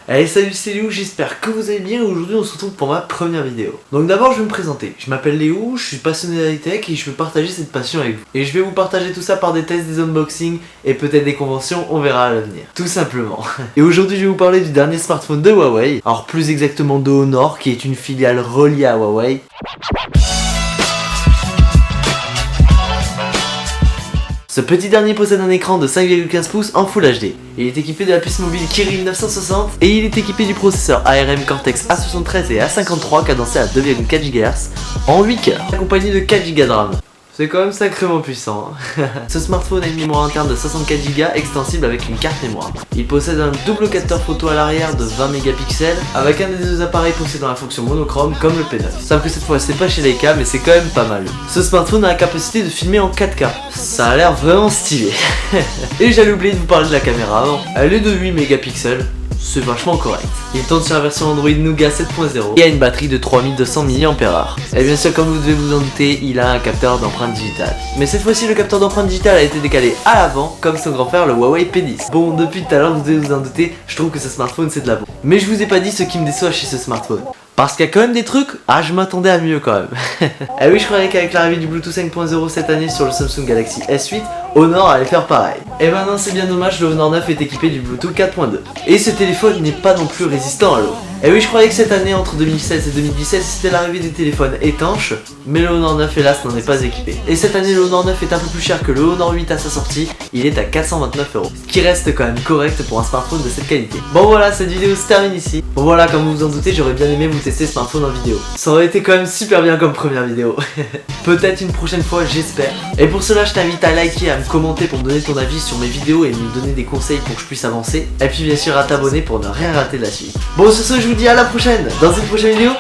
Allez salut, c'est Léo, j'espère que vous allez bien. Aujourd'hui on se retrouve pour ma première vidéo. Donc d'abord je vais me présenter, je m'appelle Léo, je suis passionné d'high-tech et je veux partager cette passion avec vous. Et je vais vous partager tout ça par des tests, des unboxings et peut-être des conventions, on verra à l'avenir. Tout simplement. Et aujourd'hui je vais vous parler du dernier smartphone de Huawei. Alors plus exactement de Honor qui est une filiale reliée à Huawei. Ce petit dernier possède un écran de 5,15 pouces en Full HD. Il est équipé de la puce mobile Kirin 960 et il est équipé du processeur ARM Cortex A73 et A53 cadencé à 2,4 GHz en 8 cœurs, accompagné de 4 Go de RAM. C'est quand même sacrément puissant. Ce smartphone a une mémoire interne de 64 Go extensible avec une carte mémoire. Il possède un double capteur photo à l'arrière de 20 mégapixels avec un des deux appareils possédant la fonction monochrome comme le P9. Sauf que cette fois c'est pas chez Leica mais c'est quand même pas mal. Ce smartphone a la capacité de filmer en 4K. Ça a l'air vraiment stylé. Et j'allais oublier de vous parler de la caméra avant. Elle est de 8 mégapixels. C'est vachement correct. Il tourne sur la version Android Nougat 7.0 et a une batterie de 3200 mAh. Et bien sûr, comme vous devez vous en douter, il a un capteur d'empreinte digitale. Mais cette fois-ci, le capteur d'empreinte digitale a été décalé à l'avant, comme son grand frère le Huawei P10. Bon, depuis tout à l'heure, vous devez vous en douter, je trouve que ce smartphone c'est de la bombe. Mais je vous ai pas dit ce qui me déçoit chez ce smartphone. Parce qu'il y a quand même des trucs, je m'attendais à mieux quand même. Et oui, je croyais qu'avec l'arrivée du Bluetooth 5.0 cette année sur le Samsung Galaxy S8, Honor allait faire pareil. Et maintenant c'est bien dommage, le Honor 9 est équipé du Bluetooth 4.2. Et ce téléphone n'est pas non plus résistant à l'eau. Et oui, je croyais que cette année, entre 2016 et 2017, c'était l'arrivée des téléphones étanches, mais le Honor 9 hélas n'en est pas équipé. Et cette année, le Honor 9 est un peu plus cher que le Honor 8 à sa sortie, il est à 429 €. Ce qui reste quand même correct pour un smartphone de cette qualité. Bon voilà, cette vidéo se termine ici. Bon voilà, comme vous vous en doutez, j'aurais bien aimé vous tester ce smartphone en vidéo. Ça aurait été quand même super bien comme première vidéo. Peut-être une prochaine fois, j'espère. Et pour cela, je t'invite à liker, à me commenter pour me donner ton avis sur mes vidéos et me donner des conseils pour que je puisse avancer. Et puis bien sûr à t'abonner pour ne rien rater de la suite. Bon, sur ce, je vous dis à la prochaine dans une prochaine vidéo.